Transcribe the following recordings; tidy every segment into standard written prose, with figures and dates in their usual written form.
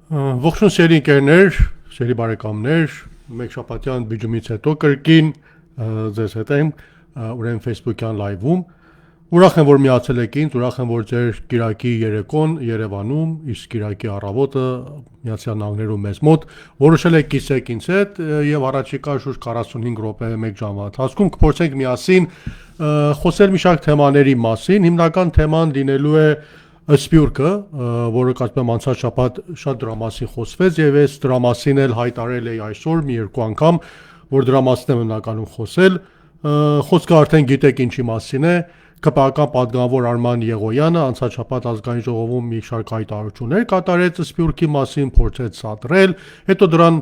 Ողջույն սերի ընկերներ, սերի բարեկամներ, մեկ շաբաթյան բիջումից հետո կրկին ձեզ հետ եմ ուրեմն Facebook-յան լայվում։ Ուրախ եմ, որ միացել եք ինձ, ուրախ եմ, որ ձեր Կիրակի երեկոն Երևանում, իսկ Կիրակի առավոտը Միացյալ Նահանգներում մեզ մոտ որոշել եք կիսեք ինձ հետ եւ առաջիկա շուրջ 45 րոպե 1 ժամվա ընթացքում կփորձենք միասին խոսել մի շարք թեմաների մասին։ Հիմնական թեման լինելու է Սպյուրքը, որը կարծում եմ անցած շաբաթ շատ դրա մասին խոսվեց եւ ես դրա մասին էլ հայտարարել էի այսօր մի երկու անգամ, որ դրա մասին եմ հիմնականում խոսել։ Խոսքը արդեն գիտեք ինչի մասին է։ ԿՊԱ-կան պատգամավոր Արման Եղոյանը անցած շաբաթ ազգային ժողովում մի շարք հայտարարություններ կատարեց Սպյուրքի մասին, փորձեց սադրել, հետո դրան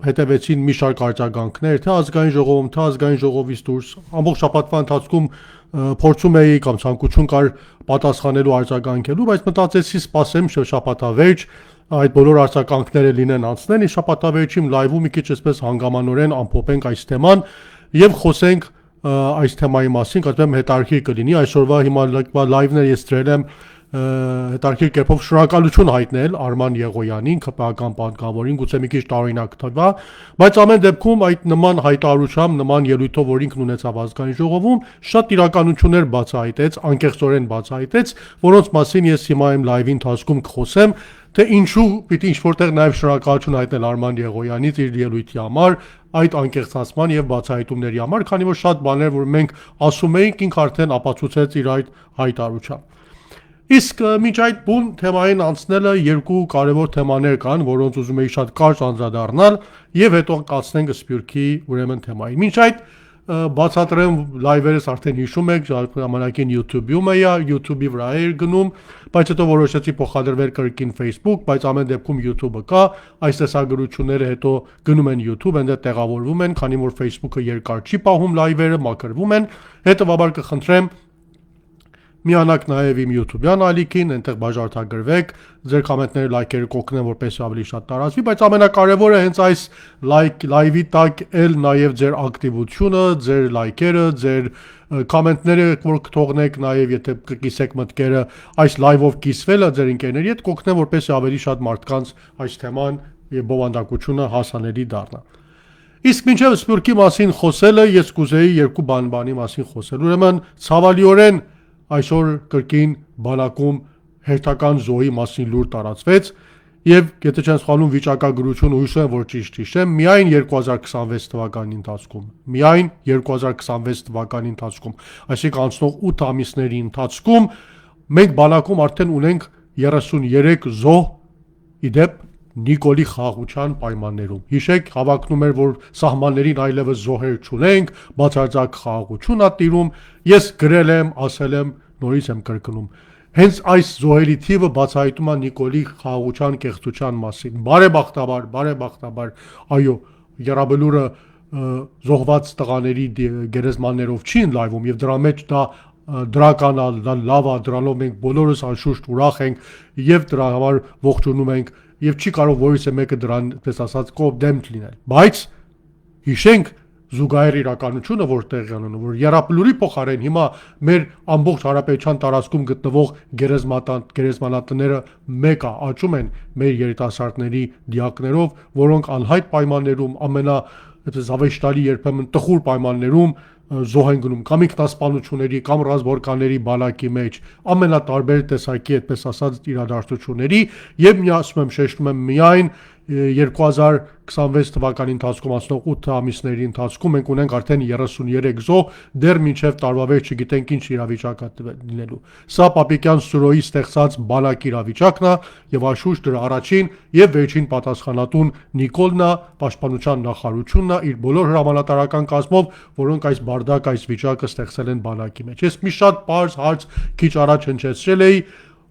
հետևեցին մի շարք արձագանքներ, թե ազգային ժողովում, թե ազգային ժողովից դուրս։ Ամբողջ շաբաթվա ընթացքում փորձում էի կամ ցանկություն կար պատասխանելու արձագանքելու, բայց մտածեցի սպասեմ շաբաթավերջ այդ բոլոր արձագանքները լինեն անցնեն, իսկ շաբաթավերջին լայվում մի քիչ այսպես հանգամանորեն ամփոփենք այս թեման եւ խոսենք այս թեմայի մասին, կարծում եմ հետարքիր կլինի այսօրվա հիմա լայվներ ես դրել եմ հետարքիր կերպով շնորհակալություն հայտնել Արման Եղոյանին, ԿՊԱ-կան պատգամավորին, գուցե մի քիչ տարօրինակ թվա, բայց ամեն դեպքում այդ նման հայտարարությամբ, նման ելույթով, որ ինքն ունեցավ ազգային ժողովում, շատ իրականություններ բացահայտեց, անկեղծորեն բացահայտեց, որոնց մասին ես հիմա իմ լայվի ընթացքում կխոսեմ, թե ինչու պիտի ինչ-որտեղ նաև շնորհակալություն հայտնել Արման Եղոյանից իր ելույթի համար, այդ անկեղծացման եւ բացահայտումների համար, քանի որ շատ բաներ, որ մենք ասում էինք, ինքը արդեն ապացուցեց իր այդ հայտարարությամբ։ Իսկ մինչ այդ բուն թեմային անցնելը երկու կարևոր թեմաներ կան, որոնց ուզում էի շատ կարճ անդրադառնալ եւ հետո կացնենք Սպյուրքի ուրեմն թեմային։ Մինչ այդ բացատրեմ լայվերս արդեն հիշում եք, ժամանակին YouTube-ում էի, YouTube-ի վրա էր գնում, բայց հետո որոշեցի փոխադրվել կրկին Facebook, բայց ամեն դեպքում YouTube-ը կա, այս տեսագրությունները հետո գնում են YouTube, այնտեղ տեղավորվում են, քանի որ Facebook-ը երկար չի պահում լայվերը, մաքրվում են, հետևաբար կխնդրեմ միանաք նաև իմ YouTube-յան ալիքին, այնտեղ բաժարտագրվեք, ձեր կոմենտները, լայքերը կօգնեն, որպեսզի ավելի շատ տարածվի, բայց ամենակարևորը հենց այս լայվի տակ էլ նաև ձեր ակտիվությունը, ձեր լայքերը, ձեր կոմենտները, որ կթողնեք, նաև եթե կկիսեք մտքերը այս լայվով կիսվելը ձեր ընկերների հետ կօգնեն, որպեսզի ավելի շատ մարդկանց այս թեման եւ բովանդակությունը հասանելի դառնա։ Իսկ մինչև Սպյուրքի մասին խոսելը ես կուզեի երկու բանի մասին խոսել։ Ուրեմն ցավալիորեն այսօր կրկին բանակում հերթական զոհի մասին լուր տարածվեց եւ եթե չեմ սխալվում վիճակագրությունը հույս եմ որ ճիշտ հիշեմ միայն 2026 թվականի ընթացքում միայն 2026 թվականի ընթացքում այսինքն անցնող 8 ամիսների ընթացքում մենք բանակում արդեն ունենք 33 զոհ իդեպ Նիկոլի խաղաղության պայմաններում։ Հիշեք, հավակնում էր, որ սահմաններին այլևս զոհեր չունենք, բացարձակ խաղաղություն ա տիրում։ Ես գրել եմ, ասել եմ, նորից եմ կրկնում։ Հենց այս զոհերի թիվը բացահայտում է Նիկոլի խաղաղության կեղծության մասին։ Բարեբախտաբար, այո, Եղրաբելուրը զոհված տղաների գերեզմաններով չի լայվում եւ դրա մեջ դա դրականալ, լավ է, դրանով մենք բոլորս անշուշտ ուրախ ենք եւ դրա համար ողջունում ենք եւ չի կարող որևէ մեկը դրան, պես ասած, կողմ լինել։ Բայց հիշենք զուգահեռ իրականությունը, որ տեղի ունենում, որ Եղրաբելուրի փոխարեն հիմա մեր ամբողջ հարաբերության տարածքում գտնվող գերեզմանատները մեկ է, աճում են մեր երիտասարդների դիակներով, որոնք անհայտ պայմաններում զավեշտալի երբեմն տխուր պայմաններում զոհ են գնում կամ ինքնասպանությունների կամ ռազմորկաների բանակի մեջ ամենատարբեր տեսակի այդպես ասած իրադարձությունների եւ միասում եմ շեշտում եմ միայն 2026 թվականի ընթացքում անցնող 8 ամիսների ընթացքում մենք ունենք արդեն 33 զոհ դեռ մինչև տարվա վերջ չգիտենք ինչ իրավիճակ է լինելու սա Պապիկյան Սուրոյի ստեղծած բանակ իրավիճակն է եւ անշուշտ դրա առաջին եւ վերջին պատասխանատուն Նիկոլն է պաշտպանության նախարարությունն է իր բոլոր հրամանատարական կազմով որոնք այս բարդակ այս վիճակը ստեղծել են բանակի մեջ ես մի շատ པարզ հարց քիչ առաջ հնչեցրել էի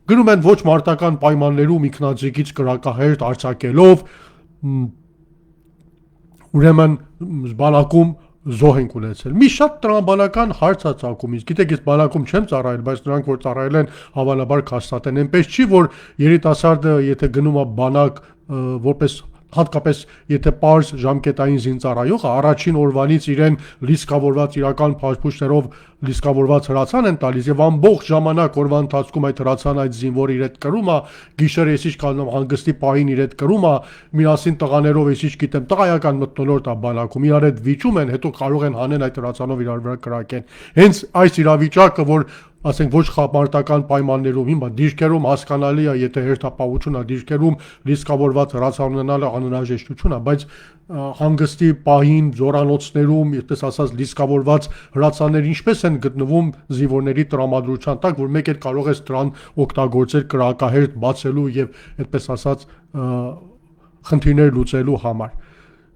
գնում են ոչ մարտական պայմաններում ինքնաձիգից կրակահերթ արձակելով ուրեմն բանակում զոհ են ունեցել մի շատ տրամաբանական հարց է ցակում իսկ գիտեք ես բանակում չեմ ծառայել բայց նրանք որ ծառայել են հավանաբար կհաստատեն այնպես չի որ երիտասարդը եթե գնում է բանակ որպես հատկապես եթե պարզ ժամկետային զինծառայողը առաջին օրվանից իրեն լիսկավորված իրական փաշփուշներով լիսկավորված հրացան են տալիս եւ ամբողջ ժամանակ օրվա ընթացքում այդ հրացան այդ զինվորը իր հետ կրում է գիշերը ես ինչ կանում հանգստի պահին իր հետ կրում է միասին տղաներով ես ինչ գիտեմ տղայական մթնոլորտ է բանակում իրար հետ վիճում են հետո կարող են հանեն այդ հրացանով իրար վրա կրակեն հենց այս իրավիճակը որ ասենք ոչ խապարտական պայմաններում հիմա դիրքերում հասկանալի է եթե հերթապահություն է դիրքերում լիսկավորված հրացան ունենալը անհրաժեշտություն է բայց հանգստի պահին զորանոցներում այդպես ասած լիսկավորված հրացաններ ինչպես են գտնվում զինվորների տրամադրության տակ որ մեկ էլ կարող է դրան օգտագործել կրակահերթ բացելու եւ այդպես ասած խնդիրներ լուծելու համար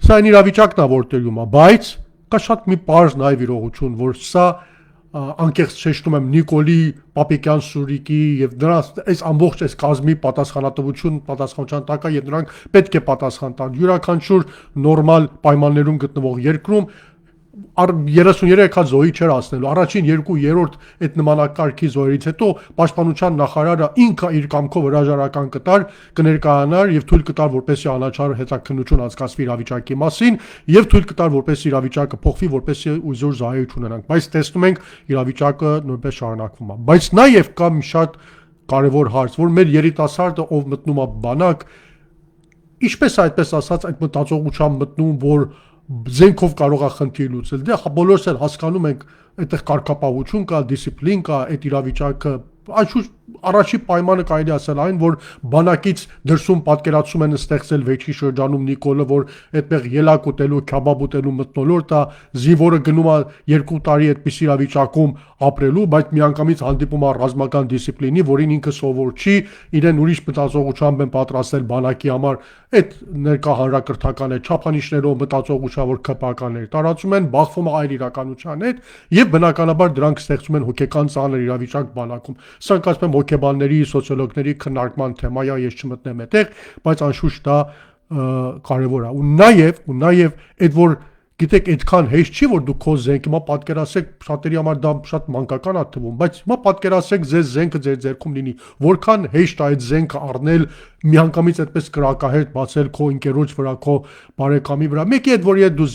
սա այն իրավիճակն է որ տերում է բայց կա շատ մի պարզ նաեւ իրողություն որ սա անկեղծ շեշտում եմ Նիկոլի Պապիկյան Սուրիկի եւ նրանց այս ամբողջ այս կազմի պատասխանատվության տակ է եւ նրանք պետք է պատասխան տան յուրաքանչյուր նորմալ պայմաններում գտնվող երկրում 33 հատ զոհի չէր ասնելու առաջին 2-3 այդ նմանակարգի զոհերից հետո պաշտպանության նախարարը ինքը իր կամքով հրաժարական կտար կներկայանար եւ թույլ կտար որպեսզի անաչառ հետաքննություն անցկացվի իրավիճակի մասին եւ թույլ կտար որպեսզի իրավիճակը փոխվի որպեսզի ուզոր զոհեր ունենանք բայց տեսնում ենք իրավիճակը նույնպես շարունակվում է բայց նաեւ կա մի շատ կարեւոր հարց որ մեր երիտասարդը ով մտնում է բանակ ինչպես այդպես ասած այդ մտածողությամբ մտնում որ զենքով կարող է խնդիր լուծել դե բոլորս էլ հասկանում ենք այդտեղ կարգապահություն կա դիսցիպլին կա այդ իրավիճակը Այժմ առաջի պայմանը կարելի ասել այն, որ բանակից դրսում պատկերացում են ստեղծել վերջի շրջանում Նիկոլը, որ այդտեղ ելակ ուտելու, քյաբաբ ուտելու մթնոլորտ է, զինվորը գնում է 2 տարի այդպես իրավիճակում ապրելու, բայց միանգամից հանդիպում է ռազմական դիսցիպլինի, որին ինքը սովոր չի, իրեն ուրիշ մտածողությամբ են պատրաստել բանակի համար, այդ ներկա հանրակրթական է չափանիշներով մտածողությամբ, որ ԿՊԱ-կաններ տարածում են, բախվում է այլ իրականության հետ, եւ բնականաբար դրանք ստեղծում են հոգեկան ծանր իրավիճակ բանակում։ Սա ասում եմ հոգեբանների, սոցիոլոգների քննարկման թեմա է, ես չմտնեմ այդտեղ, բայց անշուշտ դա կարևոր է։ Ու նաև այդ որ գիտեք այդքան հեշտ չի որ դուք քո զենքը մա պատկերացեք շատերի համար դա շատ մանկական է թվում, բայց հիմա պատկերացեք ձեզ զենքը ձեր ձեռքում լինի, որքան հեշտ է այդ զենքը առնել միանգամից այդպես կրակահերթ բացել քո ընկերոջ վրա, քո բարեկամի վրա, մեկի հետ որի հետ դու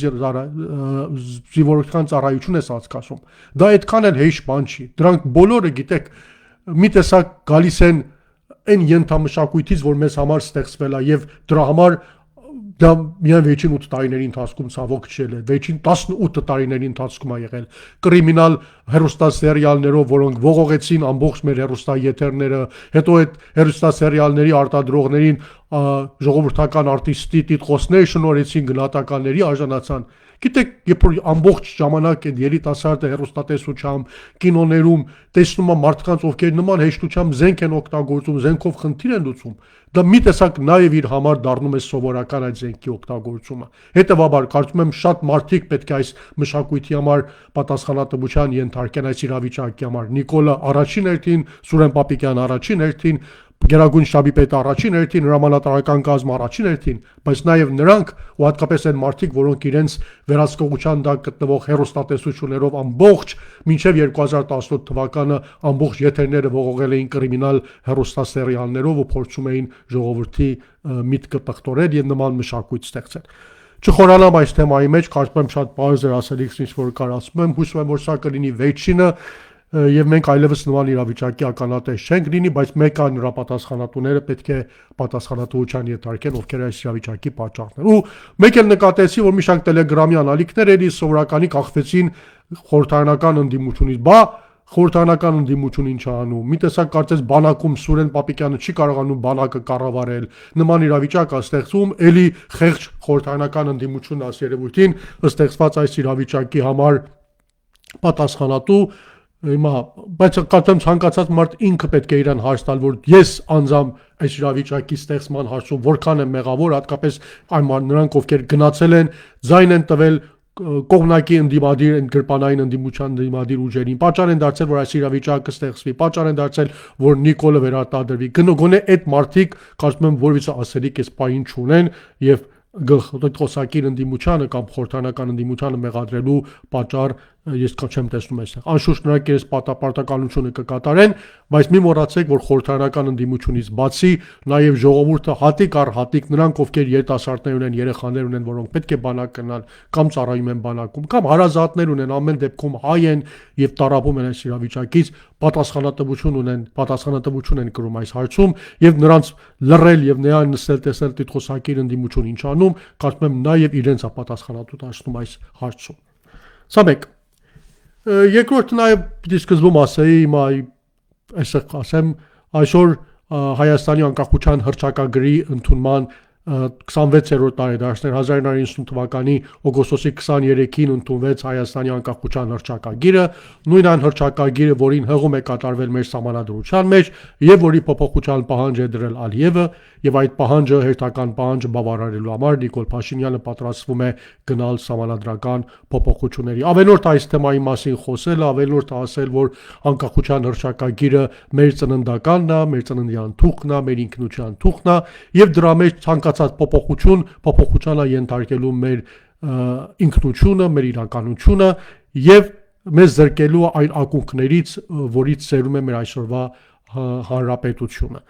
զինվորական ծառայություն ես անցկացում։ Դա այդքան էլ հեշտ բան չի։ Դրանք բոլորը գիտեք մի տեսակ գալիս են այն ենթամշակույթից, որ մեզ համար ստեղծվել է եւ դրա համար դա միայն վերջին 8 տարիների ընթացքում ցավոք չէ, վերջին 18 տարիների ընթացքում է եղել կրիմինալ հեռուստասերիալներով, որոնք ողողեցին ամբողջ մեր հեռուստաեթերները, հետո այդ հեռուստասերիալների արտադրողներին ժողովրդական արտիստի տիտղոսներ շնորհեցին, գնահատականների արժանացան։ Գիտեք, երբ որ ամբողջ ժամանակ այդ երիտասարդը հեռուստատեսությամբ, կինոներում տեսնում է մարդկանց, ովքեր նման հեշտությամբ զենք են օգտագործում, զենքով խնդիր են լուծում, դա մի տեսակ նաև իր համար դառնում է սովորական այդ զենքի օգտագործումը։ Հետևաբար, կարծում եմ շատ մարդիկ պետք է այս մշակույթի համար պատասխանատվության ենթարկեն այս իրավիճակի համար։ Նիկոլը առաջին հերթին, Սուրեն Պապիկյան առաջին հերթին, Գերագույն շտաբի պետ առաջին հերթին, հրամանատարական կազմ առաջին հերթին, բայց նաև նրանք ու հատկապես այն մարդիկ, որոնք իրենց վերահսկողության տակ գտնվող հեռուստատեսություններով ամբողջ մինչև 2018 թվականը ամբողջ եթերները ողողել էին կրիմինալ հեռուստասերիալներով ու փորձում էին ժողովրդի միտքը պղտորել եւ նման մշակույթ ստեղծել։ Չխորանամ այս թեմայի մեջ, կարծում եմ շատ բարձր ասելիքս ինչ որ կար ասում եմ, հուսում եմ որ սա կլինի վերջինը եւ մենք այլևս նման իրավիճակի ականատես չենք լինի, բայց մեկ է նրա պատասխանատուները պետք է պատասխանատվության ենթարկեն, ովքեր այս իրավիճակի պատճառն են։ Ու մեկ էլ նկատեցի, որ մի շարք տելեգրամի անալիքներ էլի սովորականի կախվեցին խորհրդարանական ընդդիմությունից, բա խորհրդարանական ընդդիմություն ինչ անում։ Մի տեսակ կարծես բանակում Սուրեն Պապիկյանը չի կարողանում բանակը կառավարել։ Նման իրավիճակ է ստեղծում, էլի խեղճ խորհրդարանական ընդդիմությունն աս երևույթին ստեղծված այս իրավիճակի համար պատասխանատու Հիմա, բայց կարծեմ ցանկացած մարդ ինքը պետք է իրան հարց տալ, որ ես անձամբ այս իրավիճակի ստեղծման հարցում որքան եմ մեղավոր, հատկապես այն նրանք, ովքեր գնացել են, ձայն են տվել կողմնակի ընդդիմադիր, գրպանային ընդդիմության ընդդիմադիր ուժերին, պատճառ են դարձել, որ այս իրավիճակը ստեղծվի, պատճառ են դարձել, որ Նիկոլը վերարտադրվի։ Գոնե այդ մարդիկ կարծում եմ որևիցե ասելիք այս պահին չունեն եւ գլխոտոսակիր ընդդիմությանը կամ խորհրդարանական ընդդիմությանը մեղադրելու պատճառ ես չեմ տեսնում այստեղ։ Անշուշտ նրանք իրենց պարտականությունը կկատարեն, բայց մի մոռացեք, որ խորհրդարանական ընդդիմությունից բացի նաև ժողովուրդը հատիկ առ հատիկ նրանք, ովքեր երիտասարդներ ունեն, երեխաներ ունեն, որոնք պետք է բանակ գնան կամ ծառայում են բանակում, կամ հարազատներ ունեն, ամեն դեպքում հայ են եւ տարապում են այս իրավիճակից, պատասխանատվություն են կրում այս հարցում եւ նրանց լռել եւ նրան նստել տեսնել տիտղոսակիր ընդդիմություն ինչ անում, կարծում եմ նաև իրենց է պատասխանատու դարձնում այս հարցում։ Սա մեկ։ Երկրորդը նաև պիտի սկզբում ասեի, հիմա այսօր ասեմ, այսօր Հայաստանի անկախության հռչակագրի ընդունման 26-րդ տարեդարձն էր, 1990 թվականի օգոստոսի 23-ին ընդունվեց Հայաստանի անկախության հռչակագիրը, նույն այն հռչակագիրը, որին հղում է կատարվել մեր սահմանադրության մեջ եւ որի փոփոխության պահանջ է դրել Ալիևը, եւ այդ պահանջը հերթական պահանջը բավարարելու համար Նիկոլ Փաշինյանը պատրաստվում է գնալ սահմանադրական փոփոխությունների։ Ավելորդ այս թեմայի մասին խոսել, ավելորդ ասել, որ անկախության հռչակագիրը մեր ծննդականն է, մեր ծննդյան թուղթն է, մեր ինքնության թուղթն է եւ դրա մեջ փոփոխության է ենթարկելու մեր ինքնությունը, մեր իրականությունը եւ մեզ զրկելու այն ակունքներից, որից ծերում է մեր այսօրվա հանրապետությունը։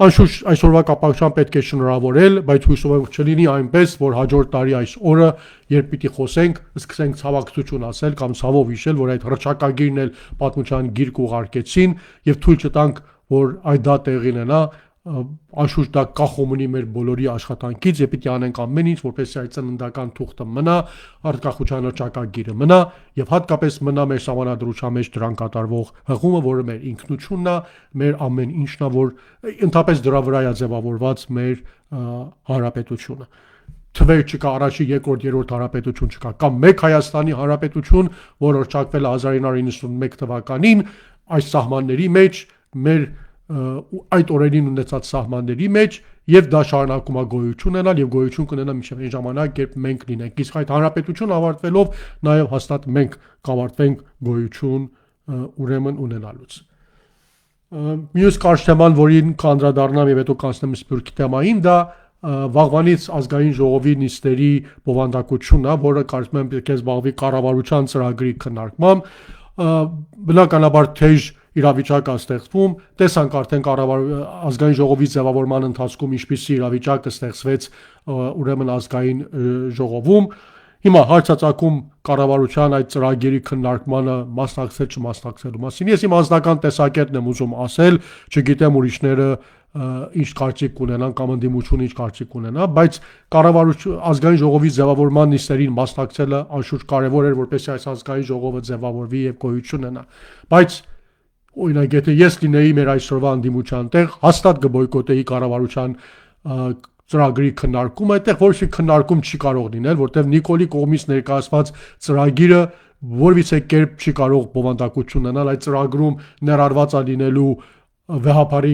Անշուշտ այսօրվա կապակցությամբ պետք է շնորհավորել, բայց հույսով եմ չլինի այնպես, որ հաջորդ տարի այս օրը, երբ պիտի խոսենք, սկսենք ցավակցություն ասել կամ ցավով հիշել, որ այդ հռչակագիրն էլ պատմության գիրք ուղարկեցին եւ թույլ չտանք, որ այդ դա տեղի ունենա, անշուշտ դա կախում ունի մեր բոլորի աշխատանքից եւ պիտի անենք ամեն ինչ, որպեսզի այդ ծննդական թուղթը մնա, անկախության հռչակագիրը մնա եւ հատկապես մնա մեր սահմանադրության մեջ դրան կատարվող հղումը, որը մեր ինքնությունն է, մեր ամեն ինչն է, որ ընդհանրապես դրա վրա է ձևավորված մեր հանրապետությունը։ Թվեր չկա, առաջի, երկրորդ, երրորդ հանրապետություն չկա, կամ մեկ Հայաստանի հանրապետություն, որը հռչակվել է 1991 թվականին այս սահմանների մեջ, մեր այդ օրերին ունեցած սահմանների մեջ եւ դա շարունակում է գոյություն ունենալ եւ գոյություն կունենա մինչեւ այն ժամանակ, երբ մենք լինենք։ Իսկ այդ հանրապետություն ավարտվելով նաեւ հաստատ մենք կավարտվենք գոյություն ուրեմն ունենալուց։ Մյուս կարճ թեման, որին կանդրադառնամ եւ հետո կանցնեմ սփյուռքի թեմային, դա վաղվանից ազգային ժողովի նիստերի բովանդակությունն է, որը կարծում եմ պետք է զբաղվի կառավարության ծրագրի քննարկմամբ, բնականաբար թեժ իրավիճակ է ստեղծվում, տեսանք արդեն ազգային ժողովի ձևավորման ընթացքում ինչպիսի իրավիճակ ստեղծվեց ուրեմն ազգային ժողովում։ Հիմա հարցածակում կառավարության այդ ծրագիրի քննարկմանը մասնակցել չմասնակցելու մասին։ Ես իմ անձնական տեսակետն եմ ուզում ասել, չգիտեմ ուրիշները ինչ կարծիք ունենան կամ ընդդիմությունը ինչ կարծիք ունենա, բայց ազգային ժողովի ձևավորման նիստերին մասնակցելը անշուշտ կարևոր էր, որպեսզի այս ազգային ժողովը ձևավորվի եւ գոյություն ունենա։ Բայց օրինակ, եթե ես լինեի մեր այսօրվա ընդդիմության տեղ, հաստատ կբոյկոտեի կառավարության ծրագրի քննարկումը, այդտեղ որոշի քննարկում չի կարող լինել, որտեղ Նիկոլի կողմից ներկայացված ծրագիրը որևիցե կերպ չի կարող բովանդակություն ունենալ, այդ ծրագրում ներառված է լինելու վեհապարի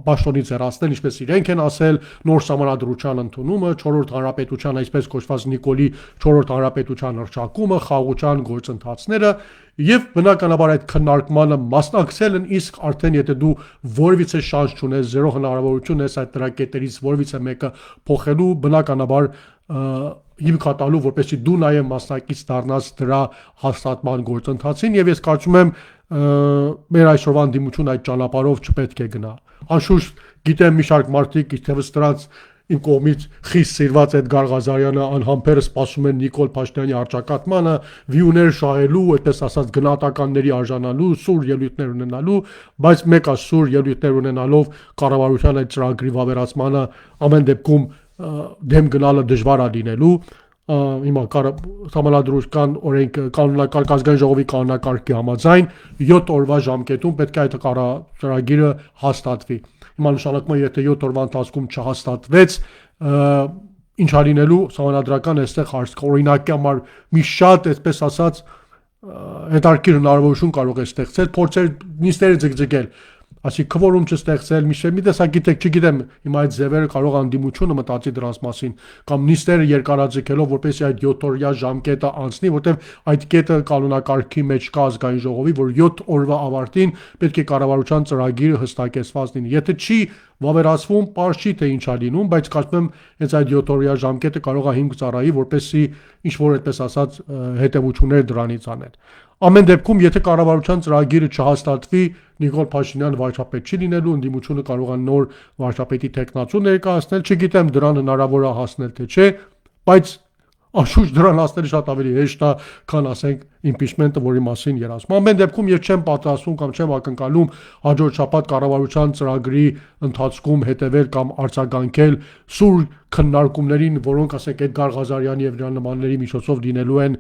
պաշտոնի ձեռացնել, ինչպես իրենք են ասել, նոր սահմանադրության ընդունումը, 4-րդ հանրապետության, այսպես կոչված Նիկոլի 4-րդ հանրապետության հռչակումը, խաղաղության գործընթացները եւ բնականաբար այդ քննարկմանը մասնակցելն, իսկ արդեն եթե դու որևիցե շանս չունես, զերո հնարավորություն ես այդ դրակետերից որևիցե մեկը փոխելու, բնականաբար հիմք հատալու, որպեսզի դու նաև մասնակից դառնաս դրա հաստատման գործընթացին եւ ես կարծում եմ մեր այսօրվա ընդդիմությունը այդ ճանապարհով չպետք է գնա։ Անշուշտ գիտեմ մի շարք մարդիկ, իթևս դրանց իմ կողմից խիստ սիրված Էդգար Ղազարյանը անհամբեր սպասում են Նիկոլ Փաշինյանի առճակատմանը, վիուներ շահելու, այդպես ասած գնահատականների արժանալու, սուր ելույթներ ունենալու, բայց մեկ է սուր ելույթներ ունենալով կառավարության այդ ծրագրի վավերացմանը ամեն դեպքում դեմ գնալը դժվար է լինելու։ Հիմա սահմանադրական օրենք կանոնակարգ ազգային ժողովի կանոնակարգի համաձայն 7 օրվա ժամկետում պետք է այդ ծրագիրը հաստատվի։ Հիմա նշանակում է, եթե 7 օրվա ընթացքում չհաստատվեց, ինչ է լինելու սահմանադրական այստեղ օրինակի համար մի շատ, այսպես ասած, հետաքրքիր հնարավորություն կարող է ստեղծել, փորձեր նիստերը ձգձգել։ ասի քվորում չստեղծել, մի տեսակ գիտեք, չգիտեմ, հիմա այդ ձևերը կարող անդիմությունը մտածի դրանց մասին, կամ նիստերը երկարաձգելով, որպեսզի այդ 7-օրյա ժամկետը անցնի, որտեղ այդ կետը կանոնակարգի մեջ կա ազգային ժողովի, որ 7 օրվա ավարտին պետք է կառավարության ծրագիրը հստակեցված լինի։ Եթե չի վավերացվում, պարզ չի թե ինչ է լինում, բայց կարծում եմ հենց այդ 7-օրյա ժամկետը կարող է հիմք ծառայի, որպեսզի ինչ որ այդպես ասած հետևություններ դրանից անել։ Ամեն դեպքում, եթե կառավարության ծրագիրը չհաստատվի, Նիկոլ Փաշինյանը վարչապետ չի լինելու, ընդդիմությունը կարող է նոր վարչապետի տեխնացու ներկայացնել, չգիտեմ դրան հնարավոր է հասնել թե չէ, բայց Աշուշ դրան հասնելը շատ ավելի հեշտ է, քան ասենք impeachment-ը, որի մասին երազում։ Ամեն դեպքում ես չեմ պատրաստվում կամ չեմ ակնկալում հաջորդ շաբաթ կառավարության ծրագրի ընթացքում հետևել կամ արձագանքել սուր քննարկումներին, որոնք ասենք Էդգար Ղազարյանի եւ նրա նմանների միջոցով լինելու են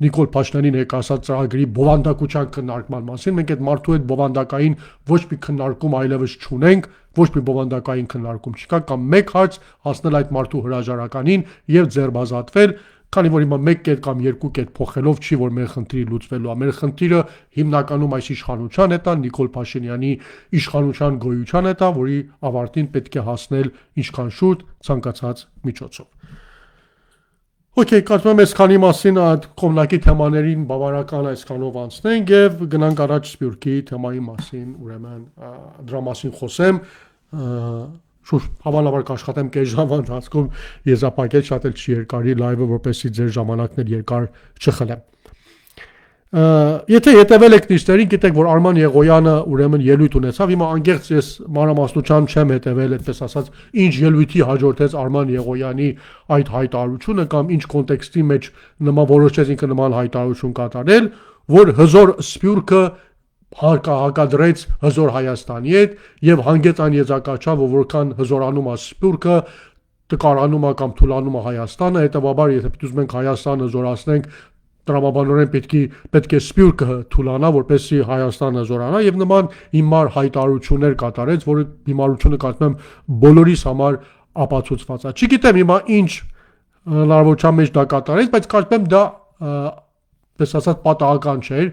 Նիկոլ Փաշինյանի ներկայացած ծրագրի բովանդակության քննարկման մասին։ Մենք այդ մարդու հետ բովանդակային ոչ մի քննարկում այլևս չունենք, ոչ մի բովանդակային քննարկում չկա, կամ մեկ հարց հասնել այդ մարդու հրաժարականին եւ ձերբազատվել, քանի որ հիմա մեկ կետ կամ երկու կետ փոխելով չի որ մեր խնդիրը լուծվելու է։ Մեր խնդիրը հիմնականում այս իշխանության հետ է, Նիկոլ Փաշինյանի իշխանության գոյության հետ է, որի ավարտին պետք է հասնել ինչքան շուտ ցանկացած միջոցով։ Okay, կարծում եմ այսքանի մասին այդ կողմնակի թեմաներին բավարարական այսքանով անցնենք եւ գնանք առաջ Սփյուռքի թեմայի մասին, ուրեմն դրա մասին խոսեմ, հավանաբար կաշխատեմ կես ժամվա ընթացքում եզրափակել շատ էլ չի երկարի լայվը, որպեսզի ձեր ժամանակն էլ երկար չխլեմ։ Եթե հետևել եք նիստերին, գիտեք, որ Արման Եղոյանը ուրեմն ելույթ ունեցավ, հիմա անկեղծ ես մանրամասնությամբ չեմ հետևել, այդպես ասած, ինչ ելույթի հաջորդեց Արման Եղոյանի այդ հայտարարությունը կամ ինչ կոնտեքստի մեջ նման որոշեց ինքը նման հայտարարություն կատարել, որ հզոր Սփյուռքը հակադրեց հզոր Հայաստանի հետ եւ հանգեց այն եզրակացչան, որ որքան հզորանում է Սփյուռքը, տկարանում է կամ թուլանում է Հայաստանը, հետեւաբար եթե ուզում ենք Հայաստանը զորացնենք, տրամաբանորեն պետք է Սփյուռքը թուլանա, որպեսզի Հայաստանը զորանա եւ նման հիմար հայտարարություններ կատարեց, որը հիմարությունը կարծում եմ բոլորիս համար ապացուցված է։ Չգիտեմ հիմա ինչ հնարավորության մեջ դա կատարեց, բայց կարծում եմ դա պես ասած պատահական չէր,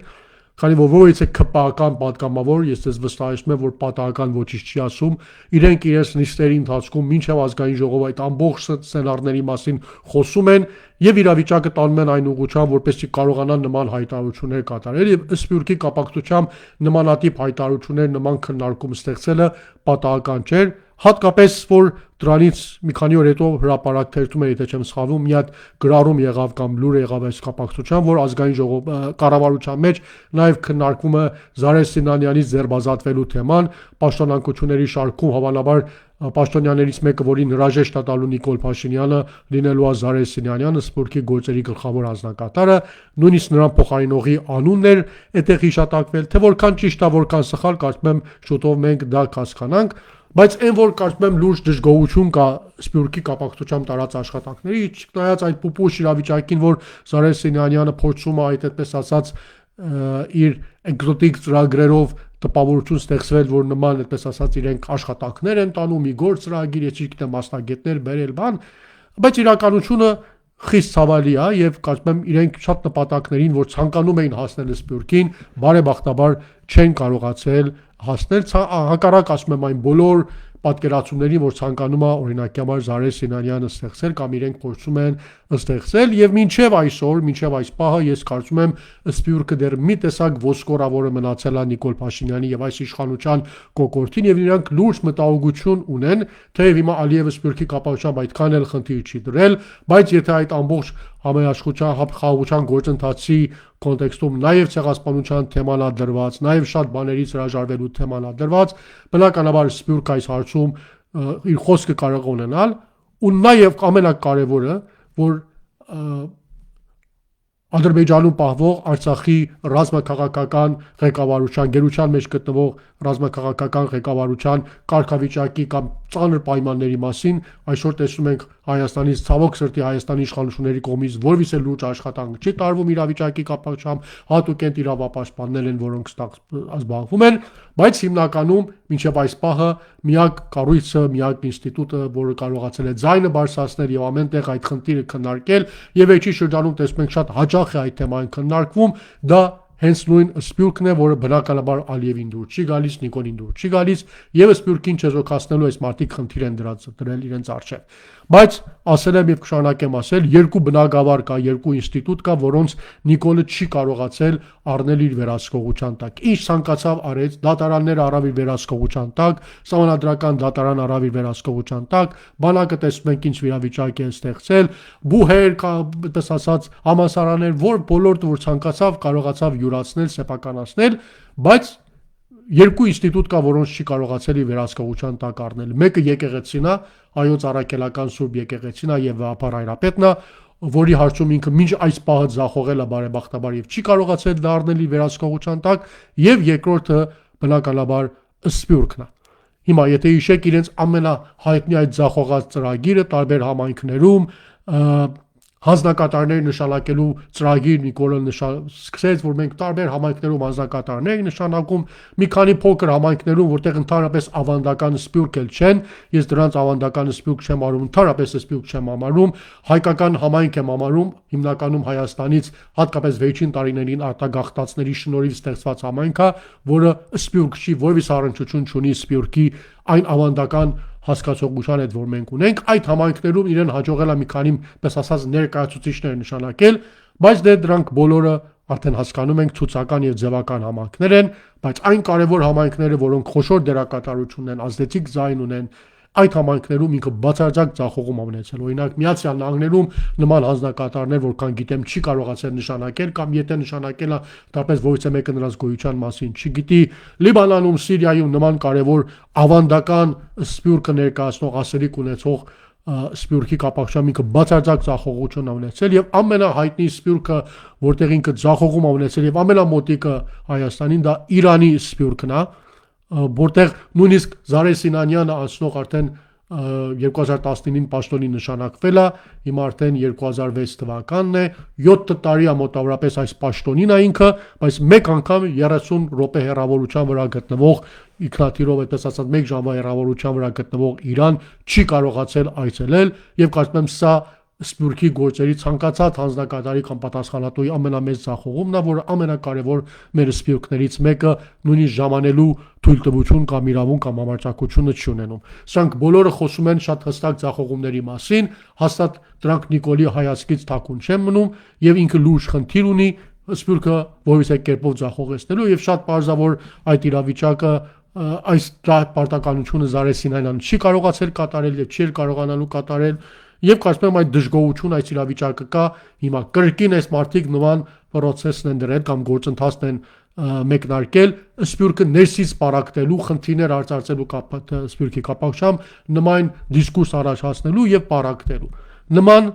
քանի որ որից է ԿՊԱ-կան պատգամավոր, ես ձեզ վստահեցնում եմ, որ պատահական ոչինչ չի ասում, իրենք իրենց նիստերի ընթացքում մինչև ազգային ժողով այդ ամբողջ սցենարների մասին խոսում են եւ իրավիճակը տանում են այն ուղղությամբ, որպեսզի կարողանան նման հայտարարություններ կատարել եւ Սփյուռքի կապակցությամբ նմանատիպ հայտարարություններ, նման քննարկում ստեղծելը պատահական չէր, հատկապես որ դրանից մի քանի օր հետո հրապարակ թերթում էր, եթե չեմ սխալվում, մի հատ գրառում եղավ կամ լուր եղավ այս կապակցությամբ, որ ազգային ժողով կառավարության մեջ նաև քննարկվում է Զարե Սինանյանից ձերբազատվելու թեման, պաշտոնանկությունների շարքում հավանաբար պաշտոնյաներից մեկը, որին հրաժեշտ է տալու Նիկոլ Փաշինյանը, լինելու է Զարե Սինանյանը, Սփյուռքի գործերի գլխավոր անձնակատարը, նույնիսկ նրան փոխարինողի անունն էր այդտեղ հիշատակվել, թե որքան ճիշտ է, որքան սխալ, կարծում եմ շուտով մենք դա կհասկանանք, բայց այն որ կարծում եմ լուրջ դժգոհություն կա Սփյուռքի կապակցությամբ տարած աշխատանքների, չնայած այդ պուպուշ իրավիճակին, որ Զարե Սինանյանը փորձում է այդպես ասած իր էկզոտիկ ծրագրերով տպավորություն ստեղծվել, որ նման այդպես ասած իրենք աշխատանքներ են տանում, մի գործ ծրագիր, ես չգիտեմ մասնագետներ բերել բան, բայց իրականությունը խիստ ցավալի է եւ կարծում եմ իրենք շատ նպատակներին, որ ցանկանում էին հասնել Սփյուռքին, բարեբախտաբար չեն կարողացել հասնել, հակառակ ասում եմ այն բոլոր պատկերացումների, որ ցանկանում է օրինակի համար Զարե Սինանյանը ստեղծել կամ իրենք փորձում են ստեղծել եւ մինչեւ այսօր, մինչեւ այս պահը ես կարծում եմ Սփյուռքը դեռ մի տեսակ ոսկորավորը մնացել է Նիկոլ Փաշինյանի եւ այս իշխանության կոկորտին եւ իրանք լուրջ մտահոգություն ունեն, թեև հիմա Ալիևը Սփյուռքի կապակցությամբ այդքան էլ խնդիր չի դրել, բայց եթե այդ ամբողջ համայնաշխության խաղաղության գործընթացի կոնտեքստում նաև ցեղասպանության թեման է դրված, նաև շատ բաներից հրաժարվելու թեման է դրված, բնականաբար Սփյուռքը այս հարցում իր խոսքը կարող ունենալ, ու նաև ամենակարևորը, որ Ադրբեջանում պահվող Արցախի ռազմաքաղաքական ղեկավարության գերության մեջ գտնվող ռազմաքաղաքական ղեկավարության կարգավիճակի կամ ծանր պայմանների մասին այսօր տեսնում ենք Հայաստանից ցավոք սրտի Հայաստանի իշխանությունների կողմից որևիցե լուրջ աշխատանք չի տարվում իրավիճակի կապակցությամբ, հատուկ են իրավապաշտպաններ են, որոնք զբաղվում են, բայց հիմնականում մինչև այս պահը միակ կառույցը, միակ ինստիտուտը, որը կարողացել է ձայնը բարձրացնել եւ ամենտեղ այդ խնդիրը քննարկել եւ վերջի շրջանում տեսնում ենք շատ հաճախ է այդ թեման քննարկվում, դա հենց նույն սպյուրքն է, որը բնականաբար Ալիևին դուր չի գալիս, Նիկոլին դուր չի գալիս, եւ սպյուրքին չեզոքացնելու այս մարդիկ խնդիր են դրել իրենց առջև։ Բայց ասել եմ եւ կշարունակեմ ասել, երկու բնագավառ կա, երկու ինստիտուտ կա, որոնց Նիկոլը չի կարողացել առնել իր վերահսկողության տակ։ Ինչ ցանկացավ արեց, դատարանները առավ իր վերահսկողության տակ, սահմանադրական դատարան առավ իր վերահսկողության տակ, բանակը տեսնում ենք ինչ վիճակ է ստեղծել, բուհեր, այդպես ասած, համասարաններ, որ բոլորը որ ցանկացավ կարողացավ յուրացնել, սեփականացնել, բայց երկու ինստիտուտ կա, որոնց չի կարողացել իր վերահսկողության տակ առնել։ Մեկը եկեղեցին է, հայոց առաքելական Սուրբ եկեղեցին է եւ վեհապար հայրապետն է, որի հարցում ինքը մինչ այս պահը ձախողել է բարեբախտաբար եւ չի կարողացել դա առնել իր վերահսկողության տակ, եւ երկրորդը բնականաբար Սպյուրքն է։ Հիմա եթե հիշեք իրենց ամենահայտնի այդ ձախողած ծրագիրը տարբեր համայնքներում հանձնակատարներ նշանակելու ծրագիր Նիկոլը սկսեց, որ մենք տարբեր համայնքներում հանձնակատարներ ենք նշանակում, մի քանի փոքր համայնքներում, որտեղ ընդհանրապես ավանդական սպյուրք էլ չեն, ես դրանց ավանդական սպյուրք չեմ արում, ընդհանրապես սպյուրք չեմ համարում, հայկական համայնք եմ համարում, հիմնականում Հայաստանից, հատկապես վերջին տարիներին արտագաղթածների շնորհիվ ստեղծված համայնք է, որը սպյուրք չի, որևէ առնչություն չունի սպյուրքի այն ավանդական հասկացողության հետ, որ մենք ունենք, այդ համայնքներում իրեն հաջողել է մի քանի, պես ասած, ներկայացուցիչներ նշանակել, բայց դրանք բոլորը արդեն հասկանում ենք ցուցական եւ ձևական համայնքներ են, բայց այն կարևոր համայնքները, որոնք խոշոր դերակատարություն ունեն, ազդեցիկ ձայն ունեն, այդ համայնքներում ինքը բացարձակ ձախողում ունեցել։ Օրինակ Միացյալ Նահանգներում նման հանձնակատարներ, որքան գիտեմ, չի կարողացել նշանակել կամ եթե նշանակել է, դարպես որևէ մեկը նրանց գոյության մասին չգիտի։ Լիբանանում, Սիրիայում նման կարևոր ավանդական սպյուրքը ներկայացնող ասելիք ունեցող սպյուրքի կապակցությամբ ինքը բացարձակ ձախողություն ունեցել եւ ամենահայտնի սպյուրքը, որտեղ ինքը ձախողում ունեցել եւ ամենամոտիկը Հայաստանին, դա Իրանի սպյուրքն է, որտեղ նույնիսկ Զարե Սինանյանը անցնող արդեն 2019-ին պաշտոնի նշանակվել է, հիմա արդեն 2006 թվականն է, 7 տարի է մոտավորապես այս պաշտոնին է ինքը, բայց մեկ անգամ 30 րոպե հեռավորության վրա գտնվող ինքնաթիռով, այդպես ասած 1 ժամվա հեռավորության վրա գտնվող Իրան չի կարողացել այցելել եւ կարծում եմ սա Սպյուրքի գործերի ցանկացած հանձնակատարի կամ պատասխանատուի ամենամեծ ձախողումն է, որը ամենակարևոր մեր սպյուրքներից մեկը նույնիսկ ժամանելու թույլտվություն կամ իրավունք կամ համարձակությունը չի ունենում։ Սրանք բոլորը խոսում են շատ հստակ ձախողումների մասին, հաստատ դրանք Նիկոլի հայացքից թաքուն չեն մնում եւ ինքը լուրջ խնդիր ունի սպյուրքը որևէ կերպով ձախողեցնելու եւ շատ պարզավոր այդ իրավիճակը այս պարտականությունը Զարե Սինանյանը չի կարողացել կատարել եւ չի կարողանալու կատարել եւ կարծում եմ այդ դժգոհություն այս իրավիճակը կա հիմա կրկին այս մարդիկ նման process-ն են դրել կամ գործընթացն են մեկնարկել սպյուրքը ներսից պարակտելու խնդիրներ արծարծելու սպյուրքի կապակցությամբ նման դիսկուրս առաջացնելու եւ պարակտելու նման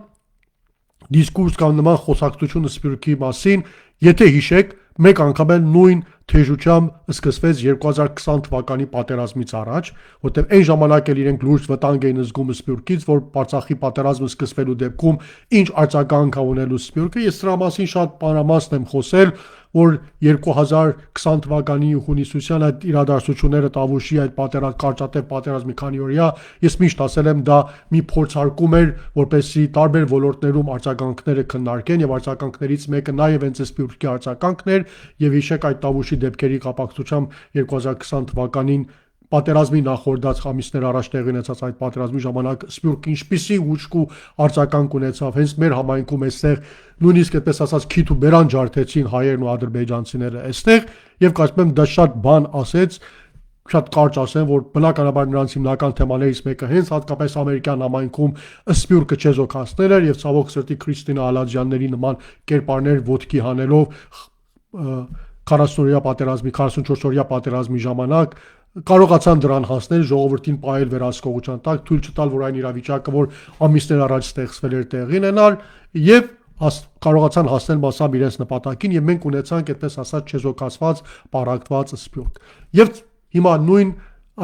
դիսկուրս կամ նման խոսակցությունը սպյուրքի մասին եթե հիշեք մեկ անգամ էլ նույն թեժությամբ սկսվեց 2020 թվականի պատերազմից առաջ, որտեղ այն ժամանակ էլ իրենք լուրջ վտանգ էին զգում Սպյուրքից, որ Արցախի պատերազմը սկսվելու դեպքում ինչ արձագանք ունենալու Սպյուրքը, ես դրա մասին շատ մանրամասն եմ խոսել, որ 2020 թվականի հունիսության այդ իրադարձությունները Տավուշի այդ կարճատև պատերազմի քանի օրյա, ես միշտ ասել եմ դա մի փորձարկում էր, որպեսզի տարբեր ոլորտներում արձագանքները քննարկեն եւ արձագանքներից մեկը նաեւ հենց Սպյուրքի արձագանքն էր եւ հիշեք այդ Տավուշի դեպքերի կապակցությամբ 2020 թվականին պատերազմի նախորդած ամիսներ առաջ տեղի ունեցած այդ պատերազմի ժամանակ Սպյուրքը ինչպիսի ուժ ու արձագանք ունեցավ հենց մեր համայնքում այստեղ նույնիսկ այդպես ասած քիթ ու բերան ջարդեցին հայերն ու ադրբեջանցիները այստեղ եւ կարծում եմ դա շատ բան ասեց շատ կարճ ասեմ որ բնականաբար նրանց հիմնական թեմաներից մեկը հենց հատկապես ամերիկյան համայնքում Սպյուրքը չեզոքացնել էր եւ ցավոք սրտի Քրիստինա Ալաջյանների նման կերպարներ ոտքի հանելով 40-օրյա պատերազմի 44-օրյա պատերազմի ժամանակ կարողացան դրան հասնել ժողովրդին պահել վերահսկողության տակ թույլ չտալ որ այն իրավիճակը որ ամիսներ առաջ ստեղծվել էր տեղի ունենալ եւ կարողացան հասնել մասամբ իրենց նպատակին եւ մենք ունեցանք այդպես ասած չեզոքացված պարակտված Սպյուրք եւ հիմա նույն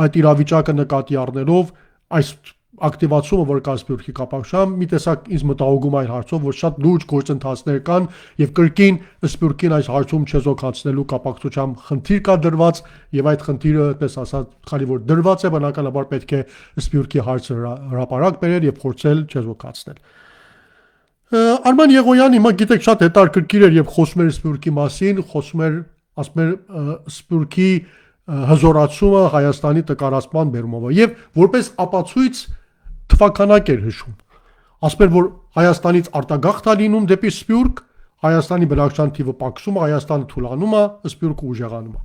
այդ իրավիճակը նկատի առնելով այս ակտիվացումը որ կա Սպյուրքի կապակցությամբ մի տեսակ ինձ մտահոգում այն հարցով որ շատ լուրջ գործընթացներ կան եւ կրկին Սպյուրքին այս հարցում չեզոքացնելու կապակցությամբ խնդիր կա դրված եւ այդ խնդիրը այդպես ասած քանի որ դրված է բնականաբար պետք է Սպյուրքի հարցը հրապարակ բերել եւ փորձել չեզոքացնել Արման Եղոյան հիմա գիտեք շատ հետաքրքիր էր եւ խոսում էր Սփյուռքի մասին, խոսում էր ասում էր Սփյուռքի հզորացումը Հայաստանի տկարացման բերումով եւ որպես ապացույց թվականակ էր հիշում։ Ասում էր որ Հայաստանից արտագաղթ է լինում դեպի Սփյուռք, Հայաստանի բնակչության թիվը պակսում է, Հայաստանը թուլանում է, Սփյուռքը ուժեղանում է։